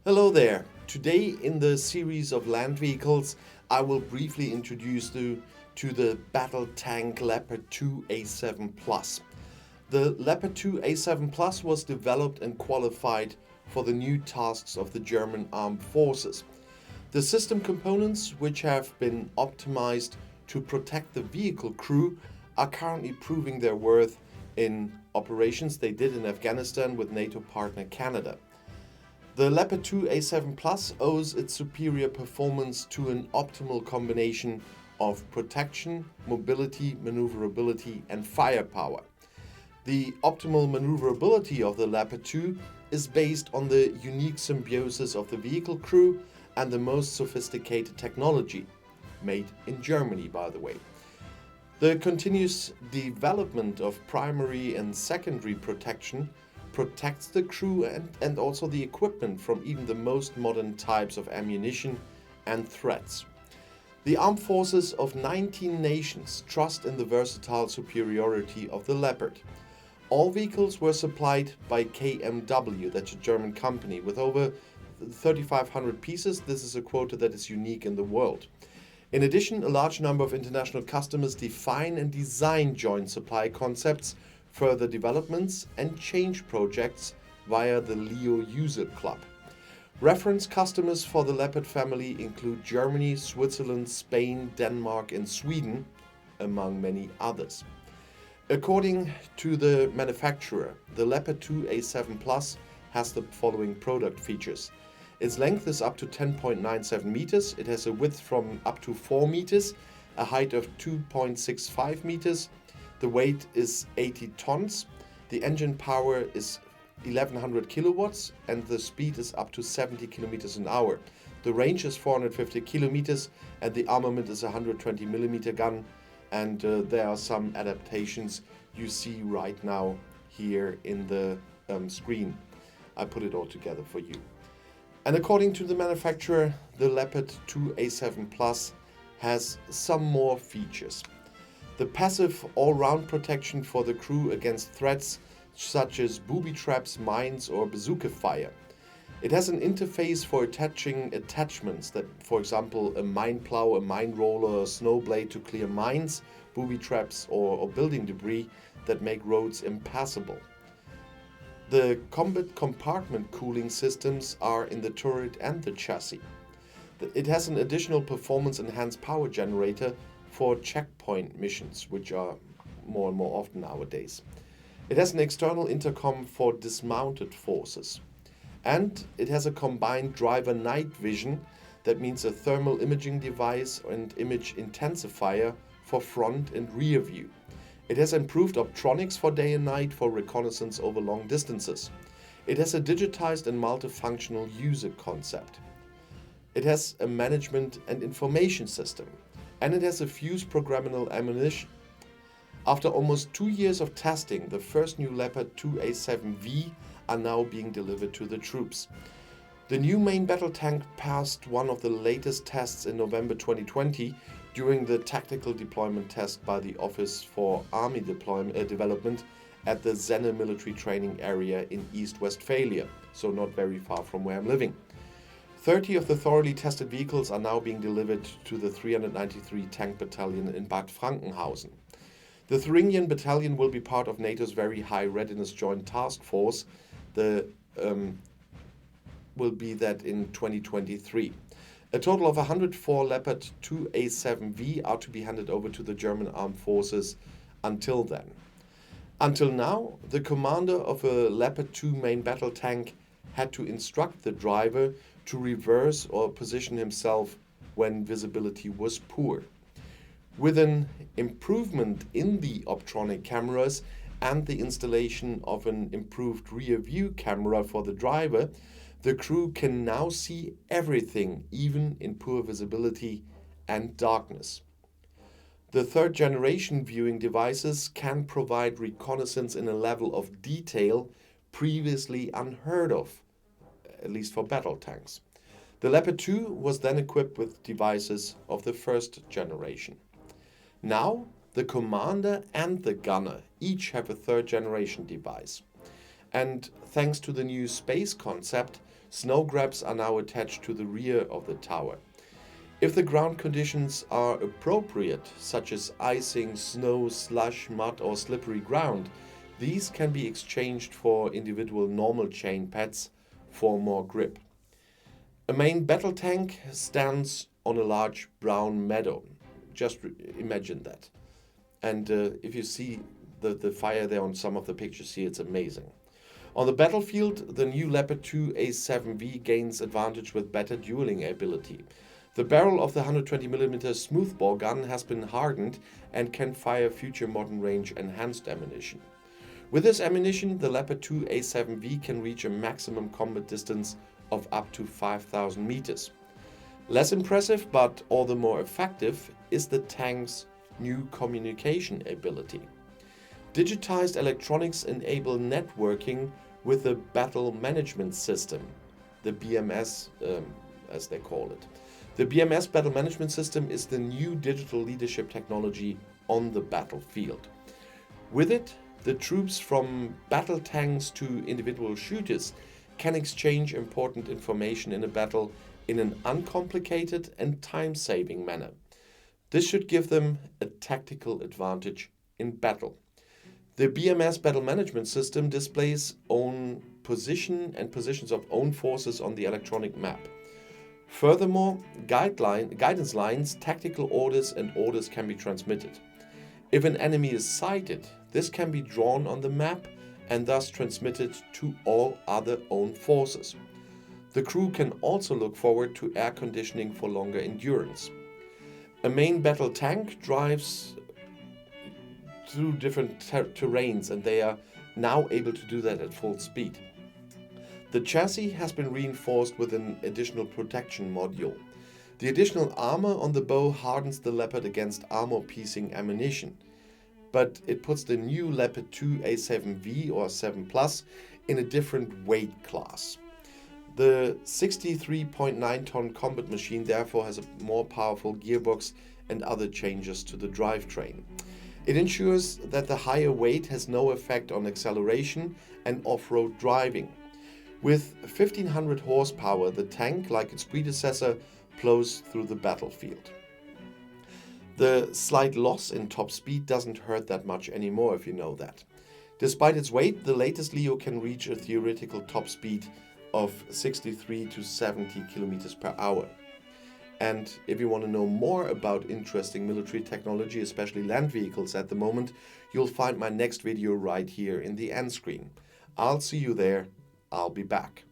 Hello there. Today in the series of land vehicles, I will briefly introduce you to the Battle Tank Leopard 2 A7 Plus. The Leopard 2 A7 Plus was developed and qualified for the new tasks of the German armed forces. The system components, which have been optimized to protect the vehicle crew, are currently proving their worth in operations they did in Afghanistan with NATO partner Canada. The Leopard 2 A7 Plus owes its superior performance to an optimal combination of protection, mobility, maneuverability, and firepower. The optimal maneuverability of the Leopard 2 is based on the unique symbiosis of the vehicle crew and the most sophisticated technology, made in Germany, by the way. The continuous development of primary and secondary protection protects the crew and also the equipment from even the most modern types of ammunition and threats. The armed forces of 19 nations trust in the versatile superiority of the Leopard. All vehicles were supplied by KMW, that's a German company, with over 3,500 pieces. This is a quota that is unique in the world. In addition, a large number of international customers define and design joint supply concepts, further developments and change projects via the Leo User Club. Reference customers for the Leopard family include Germany, Switzerland, Spain, Denmark and Sweden, among many others. According to the manufacturer, the Leopard 2 A7 Plus has the following product features. Its length is up to 10.97 meters, it has a width from up to 4 meters, a height of 2.65 meters, the weight is 80 tons, the engine power is 1100 kilowatts and the speed is up to 70 kilometers an hour. The range is 450 kilometers and the armament is a 120 millimeter gun, and there are some adaptations you see right now here in the screen. I put it all together for you. And according to the manufacturer, the Leopard 2 A7 Plus has some more features. The passive all-round protection for the crew against threats such as booby traps, mines or bazooka fire. It has an interface for attaching attachments that, for example, a mine plow, a mine roller, a snow blade to clear mines, booby traps or building debris that make roads impassable. The combat compartment cooling systems are in the turret and the chassis. It has an additional performance-enhanced power generator for checkpoint missions, which are more and more often nowadays. It has an external intercom for dismounted forces. And it has a combined driver night vision, that means a thermal imaging device and image intensifier for front and rear view. It has improved optronics for day and night for reconnaissance over long distances. It has a digitized and multifunctional user concept. It has a management and information system. And it has a fuse programmable ammunition. After almost 2 years of testing, the first new Leopard 2 A7V are now being delivered to the troops. The new main battle tank passed one of the latest tests in November 2020 during the tactical deployment test by the Office for Army Development at the Zenne military training area in East Westphalia, so not very far from where I'm living. 30 of the thoroughly tested vehicles are now being delivered to the 393 Tank Battalion in Bad Frankenhausen. The Thuringian Battalion will be part of NATO's Very High Readiness Joint Task Force. Will be that in 2023. A total of 104 Leopard 2 A7V are to be handed over to the German Armed Forces until then. Until now, the commander of a Leopard 2 main battle tank had to instruct the driver to reverse or position himself when visibility was poor. With an improvement in the optronic cameras and the installation of an improved rear view camera for the driver, the crew can now see everything, even in poor visibility and darkness. The third generation viewing devices can provide reconnaissance in a level of detail previously unheard of, at least for battle tanks. The Leopard 2 was then equipped with devices of the first generation. Now, the commander and the gunner each have a third generation device. And thanks to the new space concept, Snow grabs are now attached to the rear of the tower. If the ground conditions are appropriate, such as icing, snow, slush, mud or slippery ground, these can be exchanged for individual normal chain pads for more grip. A main battle tank stands on a large brown meadow. Just imagine that. And if you see the fire there on some of the pictures here, it's amazing. On the battlefield, the new Leopard 2 A7V gains advantage with better dueling ability. The barrel of the 120mm smoothbore gun has been hardened and can fire future modern range enhanced ammunition. With this ammunition, the Leopard 2 A7V can reach a maximum combat distance of up to 5,000 meters. Less impressive, but all the more effective, is the tank's new communication ability. Digitized electronics enable networking with the Battle Management System, the BMS as they call it. The BMS Battle Management System is the new digital leadership technology on the battlefield. With it, the troops from battle tanks to individual shooters can exchange important information in a battle in an uncomplicated and time-saving manner. This should give them a tactical advantage in battle. The BMS Battle Management System displays own position and positions of own forces on the electronic map. Furthermore, guidance lines, tactical orders and orders can be transmitted. If an enemy is sighted, this can be drawn on the map and thus transmitted to all other own forces. The crew can also look forward to air conditioning for longer endurance. A main battle tank drives through different terrains, and they are now able to do that at full speed. The chassis has been reinforced with an additional protection module. The additional armor on the bow hardens the Leopard against armor-piercing ammunition, but it puts the new Leopard 2 A7V or 7 Plus in a different weight class. The 63.9-ton combat machine therefore has a more powerful gearbox and other changes to the drivetrain. It ensures that the higher weight has no effect on acceleration and off-road driving. With 1500 horsepower, the tank, like its predecessor, plows through the battlefield. The slight loss in top speed doesn't hurt that much anymore, if you know that. Despite its weight, the latest Leo can reach a theoretical top speed of 63 to 70 kilometers per hour. And if you want to know more about interesting military technology, especially land vehicles at the moment, you'll find my next video right here in the end screen. I'll see you there. I'll be back.